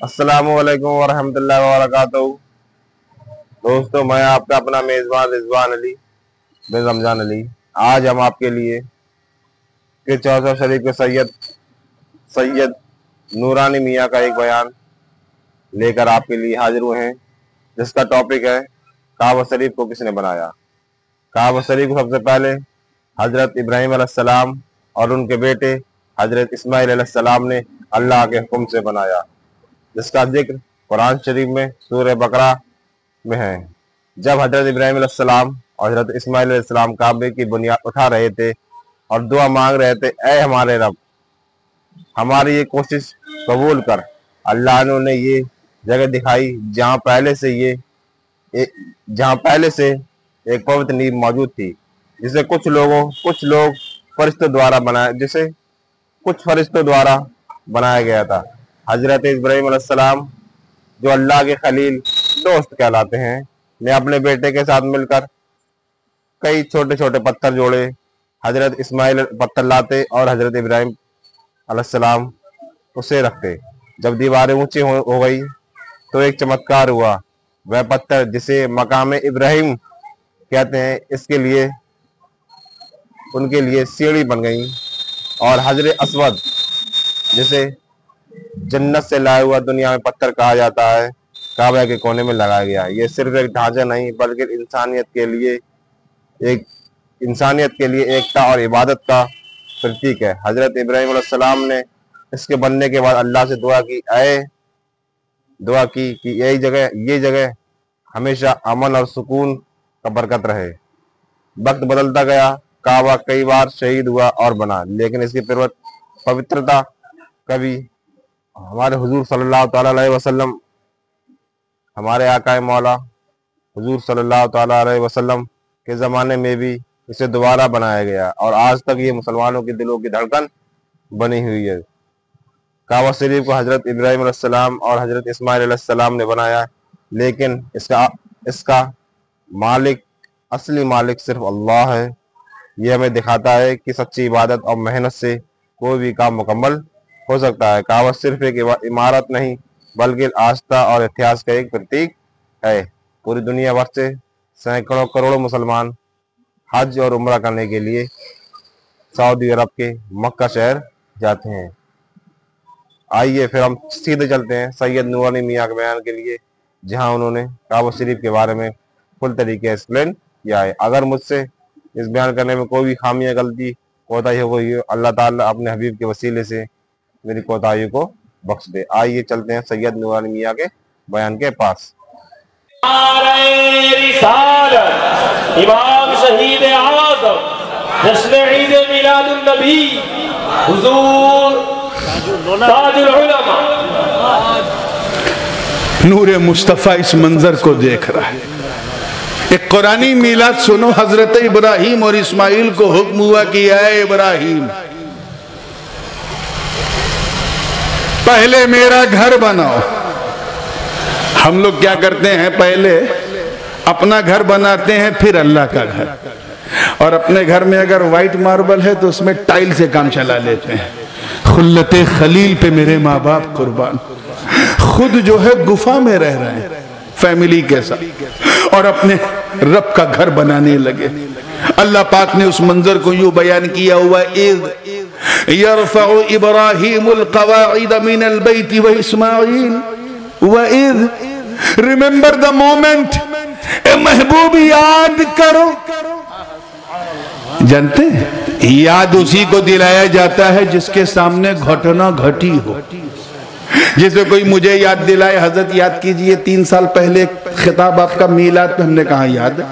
अस्सलामुअलैकुम वरहमतुल्लाहि वबरकातुहू। दोस्तों, मैं आपका अपना मेज़बान रिजवान अली बिन रमजान अली। आज हम आपके लिए कि चौसर शरीफ के सैयद नूरानी मियाँ का एक बयान लेकर आपके लिए हाजिर हुए हैं, जिसका टॉपिक है काबा शरीफ को किसने बनाया। काबा शरीफ को सबसे पहले हजरत इब्राहीम अलैहिस्सलाम और उनके बेटे हजरत इस्माइल अलैहिस्सलाम ने अल्लाह के हुक्म से बनाया, जिसका जिक्र कुरान शरीफ में सूरह बकरा में है। जब हजरत इब्राहीम अलैहिस्सलाम और हजरत इस्माइल अलैहिस्सलाम काबे की बुनियाद उठा रहे थे और दुआ मांग रहे थे, ऐ हमारे रब, हमारी ये कोशिश कबूल कर। अल्लाह ने उन्हें ये जगह दिखाई जहाँ पहले से एक पवित्र नींव मौजूद थी, जिसे कुछ लोग फरिश्तों द्वारा बनाया गया था। हजरत इब्राहीम अलैहिस्सलाम, जो अल्लाह के खलील दोस्त कहलाते हैं, ने अपने बेटे के साथ मिलकर कई छोटे छोटे पत्थर जोड़े। हजरत इस्माइल पत्थर लाते और हजरत इब्राहीम अलैहिस्सलाम उसे रखते। जब दीवारें ऊंची हो गई तो एक चमत्कार हुआ। वह पत्थर, जिसे मकाम इब्राहीम कहते हैं, उनके लिए सीढ़ी बन गई और हजर अस्वद, जिसे जन्नत से लाया हुआ दुनिया में पत्थर कहा जाता है, काबा के कोने में लगाया गया। ये सिर्फ एक ढांचा नहीं, बल्कि इंसानियत के लिए एकता और इबादत का प्रतीक है। हजरत इब्राहीम अलैहिस्सलाम ने इसके बनने के बाद अल्लाह से दुआ की कि ये जगह हमेशा अमन और सुकून का बरकत रहे। वक्त बदलता गया, काबा कई बार शहीद हुआ और बना, लेकिन इसकी पवित्रता कभी हमारे हुजूर सल्लल्लाहु ताला अलैहि वसल्लम, हमारे आकाए मौला हुजूर सल्लल्लाहु ताला अलैहि वसल्लम के ज़माने में भी इसे दोबारा बनाया गया और आज तक ये मुसलमानों के दिलों की धड़कन बनी हुई है। काबा शरीफ को हजरत इब्राहीम अलैहिस्सलाम और हजरत इस्माइल अलैहिस्सलाम ने बनाया, लेकिन इसका असली मालिक सिर्फ अल्लाह है। ये हमें दिखाता है कि सच्ची इबादत और मेहनत से कोई भी काम मुकम्मल हो सकता है। काबा सिर्फ एक इमारत नहीं, बल्कि आस्था और इतिहास का एक प्रतीक है। पूरी दुनिया भर से सैकड़ों करोड़ों मुसलमान हज और उम्रा करने के लिए सऊदी अरब के मक्का शहर जाते हैं। आइए फिर हम सीधे चलते हैं सैयद नूरानी मियाँ के बयान के लिए, जहां उन्होंने काबा शरीफ के बारे में फुल तरीके एक्सप्लेन किया है। अगर मुझसे इस बयान करने में कोई भी खामियां, गलती, कोताही हो गई, अल्लाह ताला अपने हबीब के वसीले से मेरी कोताही को बख्श दे। आइए चलते हैं सैयद नूरानी मियाँ के बयान के पास। इमाम शहीद आज़म जश्न ईद मिलादुन नबी हुजूर ताजुल उलमा नूरे मुस्तफ़ा इस मंजर को देख रहा है। एक कुरानी मिलाद सुनो। हजरत इब्राहीम और इस्माइल को हुक्म हुआ कि ऐ इब्राहीम, पहले मेरा घर बनाओ। हम लोग क्या करते हैं, पहले अपना घर बनाते हैं, फिर अल्लाह का घर। और अपने घर में अगर व्हाइट मार्बल है तो उसमें टाइल से काम चला लेते हैं। खुल्लते खलील पे मेरे माँ बाप कुर्बान, खुद जो है गुफा में रह रहे हैं फैमिली के साथ और अपने रब का घर बनाने लगे। अल्लाह पाक ने उस मंजर को यूं बयान किया हुआ, इज़ यरफ़उ इब्राहीमुल क़वाइद मिनल बैति व इस्माईल व इज़, रिमेंबर द मोमेंट, महबूब याद करो। जानते हैं, याद उसी को दिलाया जाता है जिसके सामने घटना घटी हो। जैसे कोई मुझे याद दिलाए, हजरत याद कीजिए 3 साल पहले खिताब आपका मीलाद पे, हमने कहा याद है।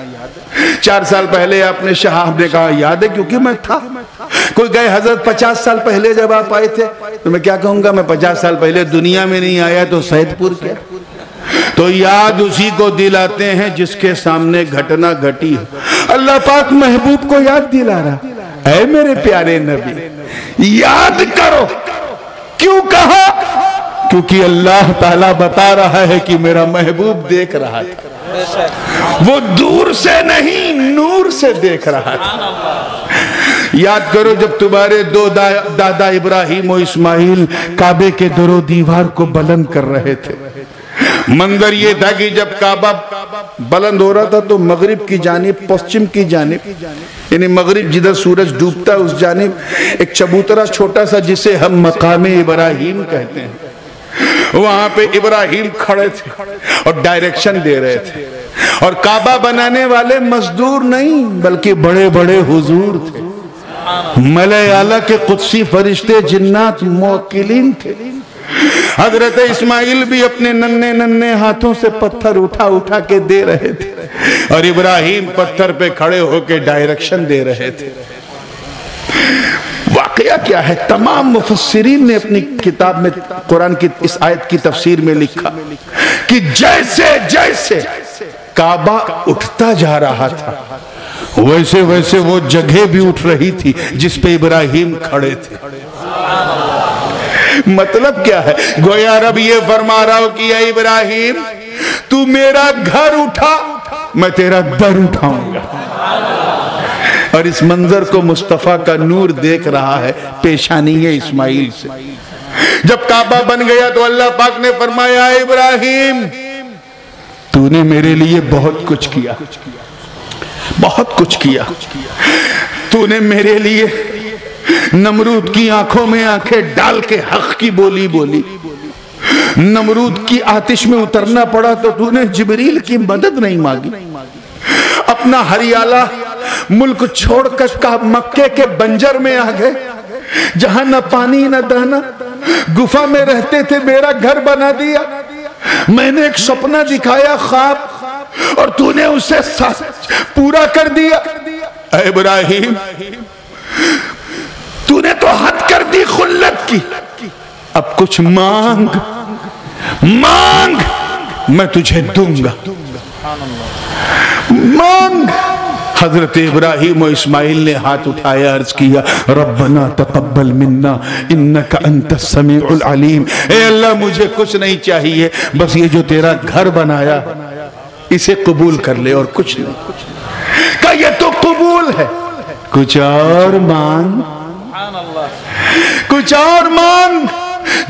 4 साल पहले आपने शाह, हमने कहा याद है क्योंकि मैं था। कोई कहे हजरत 50 साल पहले जब आप आए थे, तो मैं क्या कहूंगा, मैं 50 साल पहले दुनिया में नहीं आया तो सैदपुर के। तो याद उसी को दिलाते हैं जिसके सामने घटना घटी हो। अल्लाह पाक महबूब को याद दिला रहा, ऐ मेरे प्यारे नबी याद करो। क्यों कहा? क्योंकि अल्लाह ताला बता रहा है कि मेरा महबूब देख रहा था, वो दूर से नहीं नूर से देख रहा था। याद करो जब तुम्हारे दो दादा इब्राहिम और इस्माइल काबे के दरो दीवार को बुलंद कर रहे थे। मंजर ये था कि जब काबा बुलंद हो रहा था तो मगरिब की जानिब, पश्चिम की जानिब, यानी मगरिब जिधर सूरज डूबता उस जानिब एक चबूतरा छोटा सा जिसे हम मकामे इब्राहिम कहते हैं, वहां पे इब्राहिम खड़े थे और डायरेक्शन दे रहे थे। और काबा बनाने वाले मजदूर नहीं बल्कि बड़े बड़े हुजूर थे, मलाए आला के कुदसी फरिश्ते जिन्नात मुवक्किलीन थे। हजरत इस्माइल भी अपने नन्हे नन्हे हाथों से पत्थर उठा उठा के दे रहे थे और इब्राहिम पत्थर पे खड़े होके डायरेक्शन दे रहे थे। वाकया क्या है, तमाम मुफस्सिरीन ने अपनी किताब में कुरान की इस आयत की तफसीर में लिखा कि जैसे जैसे काबा उठता जा रहा था वैसे वैसे वो जगह भी उठ रही थी जिस पे इब्राहिम खड़े थे। मतलब क्या है, गोया रब ये फरमा रहा हो कि ऐ इब्राहिम तू मेरा घर उठा, मैं तेरा दर उठाऊंगा। और इस मंजर को मुस्तफा का नूर देख रहा है पेशानी इस्माइल से। जब काबा बन गया तो अल्लाह पाक ने फरमाया इब्राहिम तूने मेरे लिए बहुत कुछ किया, बहुत कुछ किया। तूने मेरे लिए नमरूद की आंखों में आंखें डाल के हक की बोली बोली। नमरूद की आतिश में उतरना पड़ा तो तूने जिब्रील की मदद नहीं मांगी। अपना हरियाला मुल्क छोड़कर का मक्के के बंजर में आ गए जहां न पानी न दाना, गुफा में रहते थे, मेरा घर बना दिया। मैंने एक सपना दिखाया ख्वाब और तूने उसे पूरा कर दिया। ऐ इब्राहिम तूने तो हद कर दी खुल्लत की, अब कुछ मांग मांग मैं तुझे दूंगा, मांग। हजरत इब्राहिम और इस्माइल ने हाथ उठाया, अर्ज किया रब्बना तकब्बल मिन्ना इन्नका अंतस समीउल अलीम। ए अल्लाह मुझे कुछ नहीं चाहिए, बस ये जो तेरा घर बनाया इसे कबूल कर ले और कुछ नहीं। का ये तो कबूल है, कुछ और मांग, कुछ और मांग।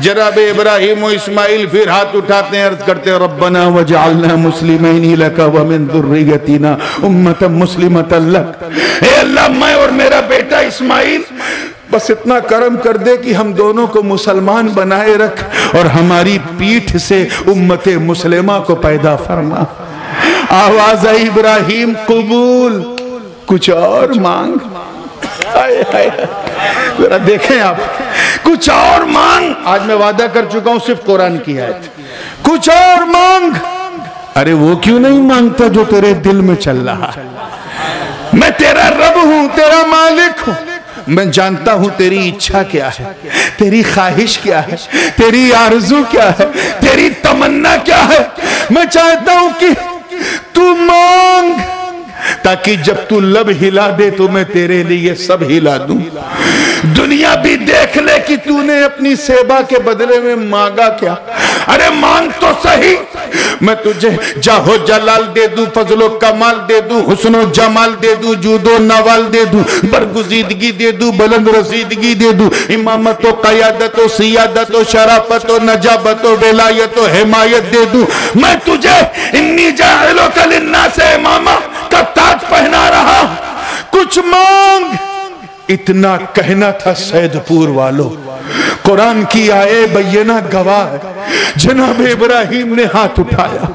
जनाब इब्राहिम और इस्माइल फिर हाथ उठाते हैं, अर्ज करते हैं रब्बना वजअलना मुस्लिमैन लका व मिन दुर्रियतिना उम्मतन मुस्लिमतन लक। ए अल्लाह मैं और मेरा बेटा इस्माइल बस इतना करम कर दे कि हम दोनों को मुसलमान बनाए रख और हमारी पीठ से उम्मत मुस्लिमा को पैदा फरमा। आवाज आई इब्राहिम कबूल, कुछ और मांग। जरा देखें आप, कुछ और मांग। आज मैं वादा कर चुका हूं सिर्फ कुरान की आयत, कुछ और मांग। अरे वो क्यों नहीं मांगता जो तेरे दिल में चल रहा है। मैं तेरा रब हूं, तेरा मालिक हूं, मैं जानता हूं तेरी इच्छा क्या है, तेरी ख्वाहिश क्या है, तेरी आरज़ू क्या है, तेरी तमन्ना क्या है। मैं चाहता हूं कि तू मांग ताकि जब तू लब हिला दे तो मैं तेरे लिए सब हिला दूं। दुनिया भी देख ले कि तूने अपनी सेवा के बदले में मांगा क्या। अरे मांग तो सही, मैं तुझे जाहो जलाल दे दूं, फजलो कमाल दे दूं, हुस्नो जमाल दे दूं, जूदो नवाल दे दूं, बरगुजीदगी दे दूं, बुलंद रसीदगी दे दूं, इमामत क़यादत सियादत शराफत नजाबत विलायत हिमायत दे दूं। मैं तुझे इन्नी जाइलुका लिन्नास इमामा का ताज पहना रहा। कुछ मांग। इतना कहना था सैदपुर वालों, कुरान की आए बैना गवाह। जनाब इब्राहिम ने हाथ उठाया,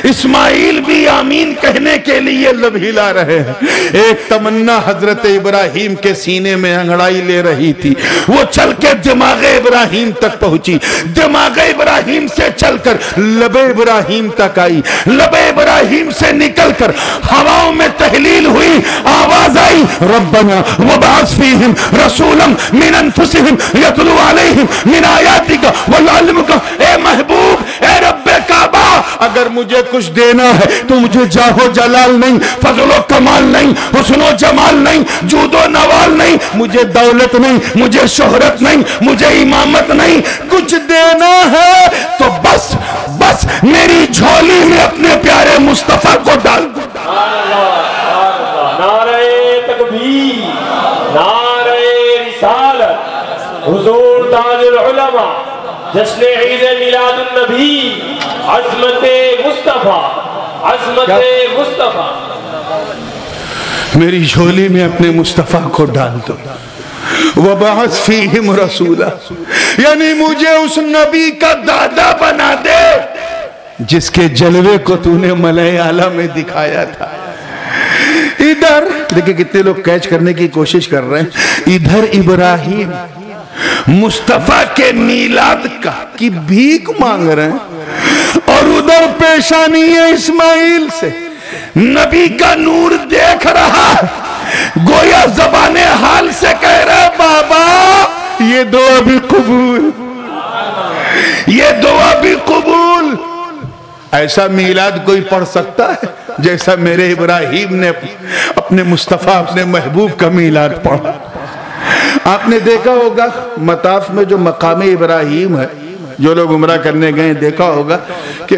इस्माइल भी आमीन कहने के लिए लब हिला रहे हैं। एक तमन्ना हजरत इब्राहिम के सीने में अंगड़ाई ले रही थी, वो चल के दिमाग इब्राहिम तक पहुंची, दिमाग इब्राहिम से चलकर लब इब्राहिम तक आई, लब इब्राहिम से निकलकर हवाओं में तहलील हुई, आवाज आई रब्बना वबअस फीहिम रसूलन मिन अनफुसिहिम यतलू अलैहिम मिन आयातिका व युअल्लिमुका। ए महबूब, ए रब्बे काबा, अगर मुझे कुछ देना है तो मुझे जाहो जलाल नहीं, फजलो कमाल नहीं, हुस्नो जमाल नहीं, जूदो नवाल नहीं, मुझे दौलत नहीं, मुझे शोहरत नहीं, मुझे इमामत नहीं, कुछ देना है तो बस बस मेरी झोली में अपने प्यारे मुस्तफा को डाल दो। नारे तकबीर, नारे नबी अज़मत मुस्तफ़ा अज़मत मुस्तफ़ा। मेरी झोली में अपने मुस्तफ़ा को डाल दो। वबअस फीहिम रसूला, यानी मुझे उस नबी का दादा बना दे जिसके जलवे को तूने मलय आला में दिखाया था। इधर देखिए कितने लोग कैच करने की कोशिश कर रहे हैं। इधर इब्राहिम मुस्तफा के मीलाद का की भीख मांग रहे हैं और उधर पेशानी है इस्माइल से नबी का नूर देख रहा, गोया ज़बाने हाल से कह रहा बाबा ये दुआ भी कबूल, ये दुआ भी कबूल। ऐसा मीलाद कोई पढ़ सकता है जैसा मेरे इब्राहिम ने अपने मुस्तफ़ा अपने महबूब का मीलाद पढ़ा। आपने देखा होगा मताफ में जो मकाम इब्राहिम है, जो लोग उम्रा करने गए देखा होगा कि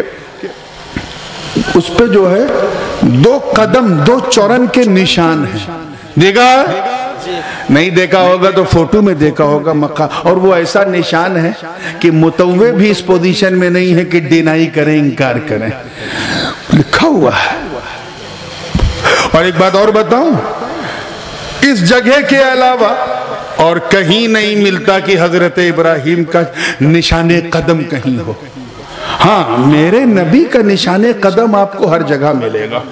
उस पे जो है 2 कदम 2 चौरन के निशान हैं। देखा नहीं देखा होगा तो फोटो में देखा होगा मक्का, और वो ऐसा निशान है कि मुतव्वे भी इस पोजीशन में नहीं है कि डिनाई करें, इनकार करें, लिखा हुआ है। और एक बात और बताऊं, इस जगह के अलावा और कहीं नहीं मिलता कि हजरत इब्राहिम का निशाने कदम कहीं हो। हाँ, मेरे नबी का निशाने कदम आपको हर जगह मिलेगा,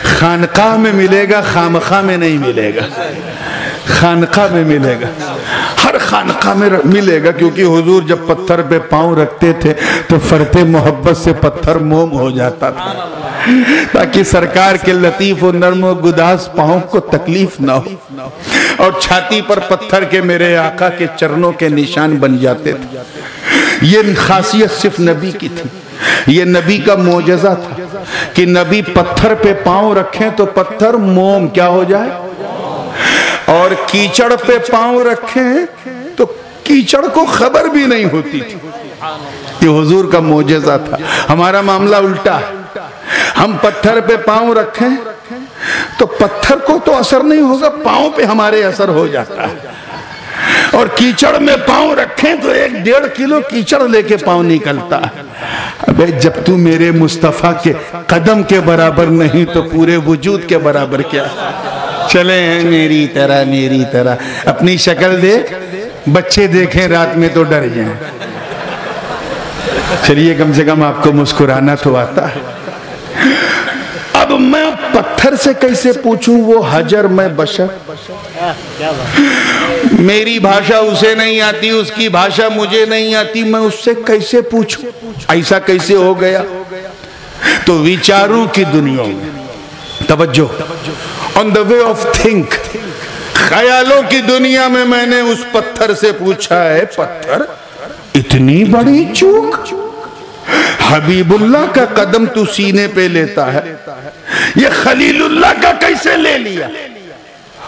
खानकाह में मिलेगा, खामखा में नहीं मिलेगा, खानकाह में मिलेगा, हर खानकाह में मिलेगा। क्योंकि हुजूर जब पत्थर पे पांव रखते थे तो फरते मोहब्बत से पत्थर मोम हो जाता था, ताकि सरकार के लतीफ और नर्म और गुदास पांव को तकलीफ ना हो। और छाती पर पत्थर के मेरे आका के चरणों के निशान बन जाते थे। ये खासियत सिर्फ नबी की थी, ये नबी का मोजज़ा था कि नबी पत्थर पे पांव रखें तो पत्थर मोम क्या हो जाए, और कीचड़ पे पांव रखें तो कीचड़ को खबर भी नहीं होती थी। ये हुजूर का मोजज़ा था। हमारा मामला उल्टा है, हम पत्थर पे पांव रखें तो पत्थर को तो असर नहीं होगा, पांव पे हमारे असर हो जाता है। और कीचड़ में पांव रखें तो 1-1.5 किलो कीचड़ लेके पांव निकलता है। अबे जब तू मेरे मुस्तफा के कदम के बराबर नहीं तो पूरे वजूद के बराबर क्या। चले हैं मेरी तरह अपनी शक्ल देख, बच्चे देखें रात में तो डर जाएं। चलिए कम से कम आपको मुस्कुराना तो आता है। अब मैं पत्थर से कैसे पूछूं, वो हजर मैं बशर, मेरी भाषा उसे नहीं आती, उसकी भाषा मुझे नहीं आती, मैं उससे कैसे पूछूं, ऐसा कैसे हो गया। तो विचारों की दुनिया में तवज्जो, on the way of think, ख्यालों की दुनिया में मैंने उस पत्थर से पूछा है, पत्थर इतनी बड़ी चूक, हबीबुल्लाह का कदम तू सीने पे लेता है, ये खलीलुल्लाह का कैसे ले लिया,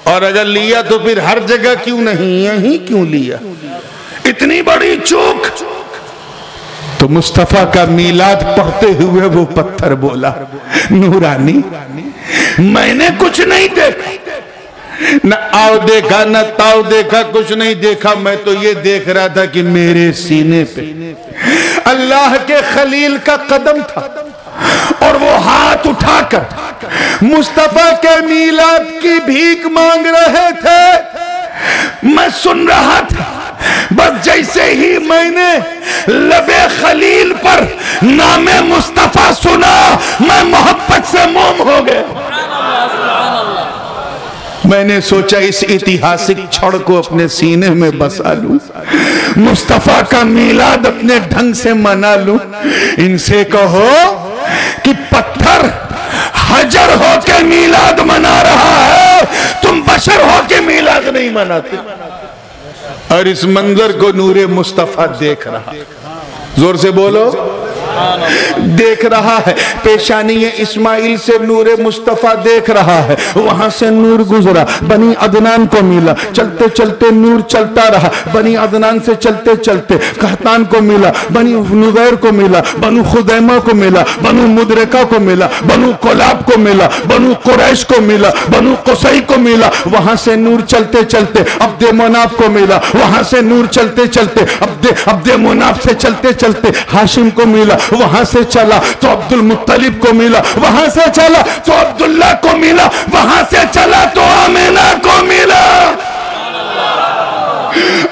और अगर लिया तो फिर हर जगह क्यों नहीं, यहीं क्यों लिया, इतनी बड़ी चूक। तो मुस्तफा का मीलाद पढ़ते हुए वो पत्थर बोला, नूरानी मैंने कुछ नहीं देखा, न आओ देखा न ताओ देखा, कुछ नहीं देखा, मैं तो ये देख रहा था कि मेरे सीने पे अल्लाह के खलील का कदम था, और वो हाथ उठाकर मुस्तफा के मीलाद की भीख मांग रहे थे। मैं सुन रहा था, बस जैसे ही मैंने लबे खलील पर नामे मुस्तफा सुना, मैं मोहब्बत से मोम हो गया। मैंने सोचा इस ऐतिहासिक क्षण को अपने सीने में बसा लूं, मुस्तफा का मीलाद अपने ढंग से मना लूं। इनसे कहो कि पत्थर हजर होके मीलाद मना रहा है, तुम बशर होके मीलाद नहीं मनाते। और इस मंजर को नूरे मुस्तफा देख रहा, जोर से बोलो دیکھ رہا ہے پیشانی اسماعیل سے نور مصطفیٰ دیکھ رہا ہے، وہاں سے نور گزرا، بنی عدنان کو ملا، چلتے چلتے نور چلتا رہا، بنی عدنان سے چلتے چلتے قحطان کو ملا، بنی نویر کو ملا، بنو خزیمہ کو ملا، بنو مدرکہ کو ملا، بنو کلاب کو ملا، بنو قریش کو ملا، بنو قصی کو ملا، وہاں سے نور چلتے چلتے عبد مناف کو ملا، وہاں سے نور چلتے چلتے عبد مناف سے چلتے چلتے ہاشم کو ملا، وہاں سے چلا تو عبد المطلب کو ملا، وہاں سے چلا تو عبداللہ کو ملا، وہاں سے چلا تو آمینہ کو ملا۔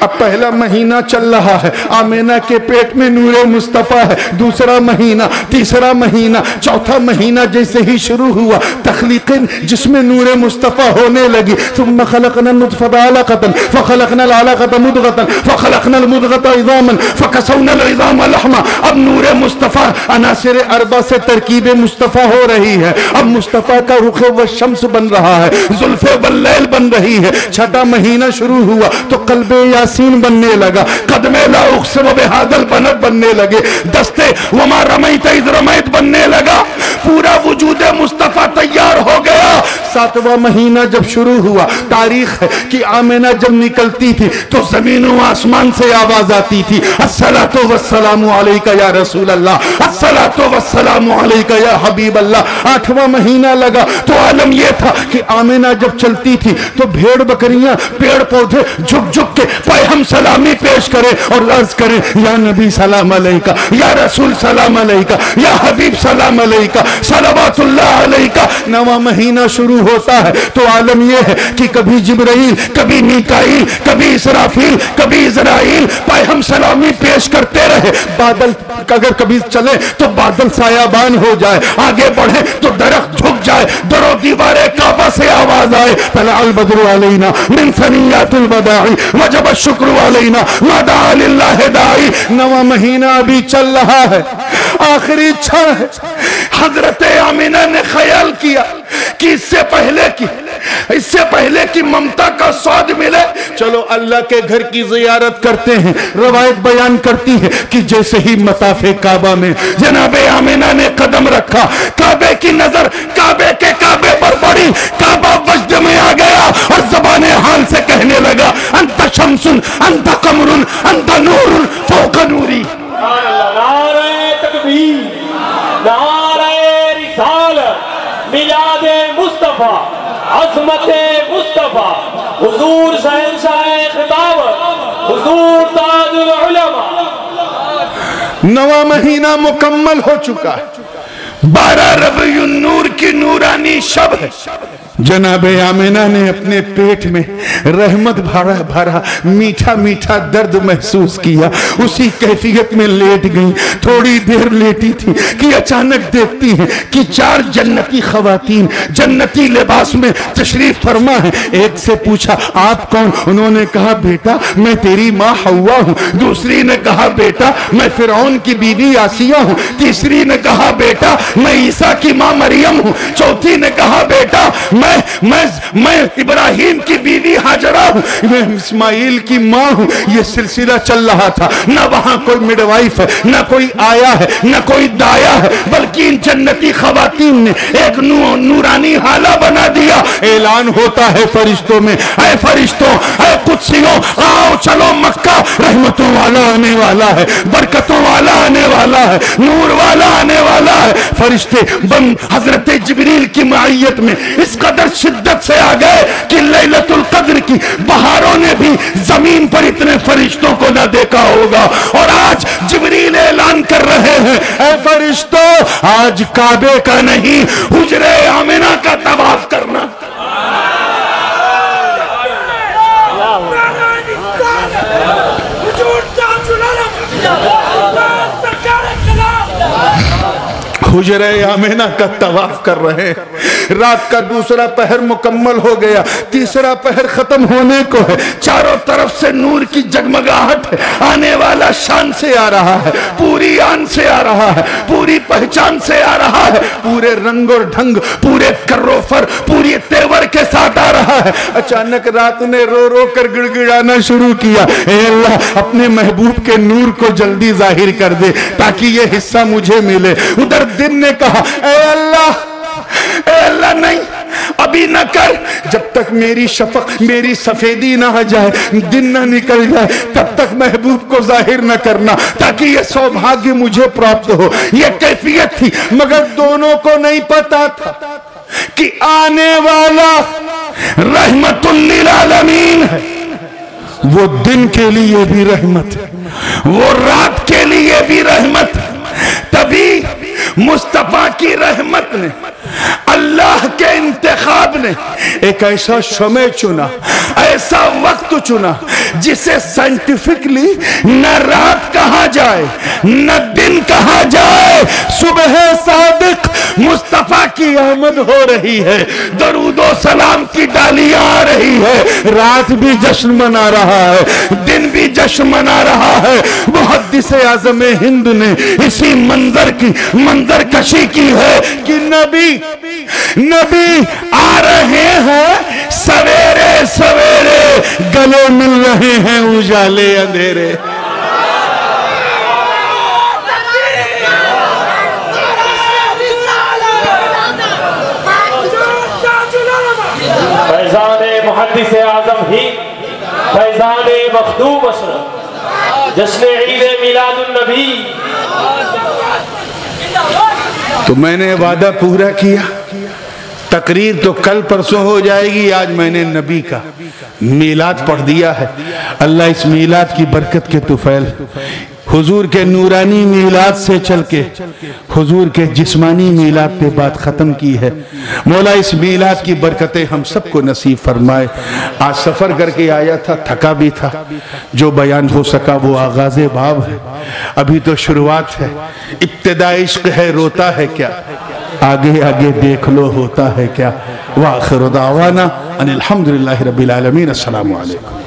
اب پہلا مہینہ چل رہا ہے، آمینہ کے پیٹ میں نور مصطفیٰ ہے، دوسرا مہینہ، تیسرا مہینہ، چوتھا مہینہ جیسے ہی شروع ہوا تخلیق جس میں نور مصطفیٰ ہونے لگی۔ ثم خلقنا النطفة علقة فخلقنا العلقة مضغة فخلقنا المضغة عظاما فكسونا العظام لحما۔ اب نور مصطفیٰ عناصر اربع سے ترکیب مصطفیٰ ہو رہی ہے، اب مصطفیٰ کا رخ والشمس بن رہا ہے، زلف واللیل بن رہی ہے۔ چھٹا مہینہ شروع ہوا تو قلب یاسین بننے لگا، قدم لا اقسم بہذا البلد بننے لگے، دستے وما رمیت اذ رمیت بننے لگا، پورا وجود مصطفیٰ تیار ہو گیا۔ ساتواں مہینہ جب شروع ہوا، تاریخ ہے کہ آمینہ جب نکلتی تھی تو زمین و آسمان سے آواز آتی تھی، الصلاۃ والسلام علیک یا رسول اللہ، الصلاۃ والسلام علیک یا حبیب اللہ۔ آٹھواں مہینہ لگا تو عالم یہ تھا کہ آمینہ جب چلتی تھی تو بھیڑ بکریاں پیڑ پودے جھک جھک کے پائے ہم سلامی پیش کرے اور عرض کرے یا نبی سلام علیکہ، یا رسول سلام علیکہ، یا حبیب سلام علیکہ، صلوات اللہ علیکہ۔ نواں مہینہ شروع ہوتا ہے تو عالم یہ ہے کہ کبھی جبرائیل، کبھی میکائیل، کبھی اسرافیل، کبھی اسرائیل پائے ہم سلامی پیش کرتے رہے۔ بادل اگر کبھی چلے تو بادل سایابان ہو جائے، آگے بڑھے تو درخت جھک جائے، در و دیوار کعبہ سے آواز آئے، طلع البدر علینا من ثنیات الوداع وجب الشکر علینا ما دعا للہ داعی۔ نواں مہینہ ابھی چل رہا ہے، آخری چھڑ ہے۔ حضرت آمینہ نے خیال کیا کہ اس سے پہلے کی ممتا کا سواد ملے، چلو اللہ کے گھر کی زیارت کرتے ہیں۔ روایت بیان کرتی ہے کہ جیسے ہی مطاف کعبہ میں جناب آمینہ نے قدم رکھا، کعبے کی نظر کعبے کے کعبے پر پڑی، کعبہ وجد میں آ گیا اور زبان حال سے کہنے لگا انت شمس انت قمر انت نور فوق نوری۔ نعرہ تکبیر، نعرہ رسالت، میلاد مصطفیٰ، عظمت مصطفیٰ، حضور شہنشاہ خطابت، حضور تاج العلماء۔ نواں مہینہ مکمل ہو چکا ہے، 12 ربیع النور کی نورانی شب ہے۔ جناب آمینہ نے اپنے پیٹ میں رحمت بھرا میٹھا میٹھا درد محسوس کیا، اسی کیفیت میں لیٹ گئی۔ تھوڑی دیر لیٹی تھی کہ اچانک دیکھتی ہیں کہ 4 جنتی خواتین جنتی لباس میں تشریف فرما ہے۔ ایک سے پوچھا آپ کون؟ انہوں نے کہا بیٹا میں تیری ماں حوا ہوں۔ دوسری نے کہا بیٹا میں فرعون کی بیوی آسیہ ہوں۔ تیسری نے کہا بیٹا میں عیسیٰ کی ماں مریم ہوں۔ چوتھی نے کہا بیٹا میں ابراہیم کی بیوی ہاجرہ ہوں، میں اسماعیل کی ماں ہوں۔ یہ سلسلہ چل رہا تھا، نہ وہاں کوئی مڈوائف ہے، نہ کوئی آیا ہے، نہ کوئی دایا ہے، بلکہ ان جنتی خواتین نے ایک نورانی حالہ بنا دیا۔ اعلان ہوتا ہے فرشتوں میں، اے فرشتوں، اے قدسیوں، آؤ چلو مکہ، رحمتوں والا آنے والا ہے، برکتوں والا آنے والا ہے، نور والا آنے والا ہے۔ فرشتے حضرت جبریل کی معیت میں اس قدر شدت سے آ گئے کہ لیلۃ القدر کی بہاروں نے بھی زمین پر اتنے فرشتوں کو نہ دیکھا ہوگا۔ اور آج جبریل اعلان کر رہے ہیں اے فرشتوں، آج کعبے کا نہیں حجرے آمنہ کا طواف کرنا۔ حجرہ آمینہ کا طواف کر رہے ہیں۔ رات کا دوسرا پہر مکمل ہو گیا، تیسرا پہر ختم ہونے کو ہے، چاروں طرف سے نور کی جگمگاہٹ ہے، آنے والا شان سے آ رہا ہے، پوری آن سے آ رہا ہے، پوری پہچان سے آ رہا ہے، پورے رنگ اور ڈھنگ، پورے کروفر، پوری تیور کے ساتھ آ رہا ہے۔ اچانک رات نے رو رو کر گڑ گڑانا شروع کیا، اے اللہ اپنے محبوب کے نور کو جلدی ظاہر کر دے تاکہ یہ حصہ مجھے ملے۔ ادھر دن نے کہا اے اللہ نہیں ابھی نہ کر، جب تک میری شفق میری سفیدی نہ آ جائے، دن نہ نکل جائے، تب تک محبوب کو ظاہر نہ کرنا تاکہ یہ سوبھاگیہ مجھے پراپت ہو۔ یہ کیفیت تھی، مگر دونوں کو نہیں پتا تھا کہ آنے والا رحمت للعالمین ہے۔ وہ دن کے لیے بھی رحمت ہے، وہ رات کے لیے بھی رحمت ہے۔ تبھی مصطفیٰ کی رحمت نے، اللہ کے انتخاب نے ایک ایسا شمع چنا، ایسا وقت چنا جسے سائنٹیفکلی نہ رات کہا جائے نہ دن کہا جائے۔ صبح صادق مصطفیٰ کی آمد ہو رہی ہے، درود و سلام کی ڈالیاں آ رہی ہے، رات بھی جشن منا رہا ہے، دن بھی جشن منا رہا ہے۔ محدث اعظم ہند نے اسی منظر کشی کی ہے کہ نبی آ رہے ہیں سویرے سویرے، گلے مل رہے ہیں اجالے اندھیرے۔ فیضان محدث اعظم ہند، فیضان مخدوم اشرف، جشن عید میلاد النبی۔ تو میں نے وعدہ پورا کیا، تقریر تو کل پرسوں ہو جائے گی، آج میں نے نبی کا میلاد پڑھ دیا ہے۔ اللہ اس میلاد کی برکت کے طفیل حضور کے نورانی میلاد سے چل کے حضور کے جسمانی میلاد پہ بات ختم کی ہے۔ مولا اس میلاد کی برکتیں ہم سب کو نصیب فرمائے۔ آج سفر کر کے آیا تھا، تھکا بھی تھا، جو بیان ہو سکا وہ آغاز باب ہے، ابھی تو شروعات ہے۔ ابتدا عشق ہے روتا ہے کیا، آگے آگے دیکھ لو ہوتا ہے کیا۔ وآخر دعوانا ان الحمدللہ رب العالمین۔ السلام علیکم۔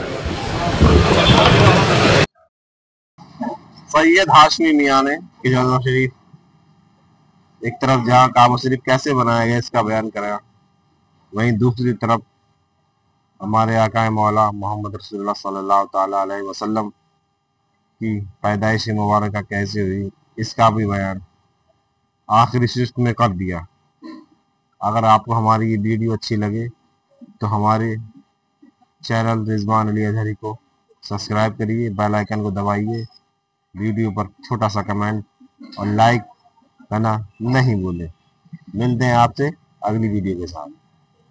سید ہاشمی میاں نے جامع شریف ایک طرف جہاں کعبہ شریف کیسے بنایا گیا اس کا بیان کرایا، وہیں دوسری طرف ہمارے آقا مولا محمد رسول اللہ صلی اللہ تعالیٰ علیہ وسلم کی پیدائش مبارکہ کیسے ہوئی اس کا بھی بیان آخری ششت میں کر دیا۔ اگر آپ کو ہماری یہ ویڈیو اچھی لگے تو ہمارے چینل رضوان علی اظہری کو سبسکرائب کریے، بیل آئیکن کو دبائیے، ویڈیو پر چھوٹا سا کمنٹ اور لائک کرنا نہیں بھولیں۔ ملتے ہیں آپ سے اگلی ویڈیو کے ساتھ۔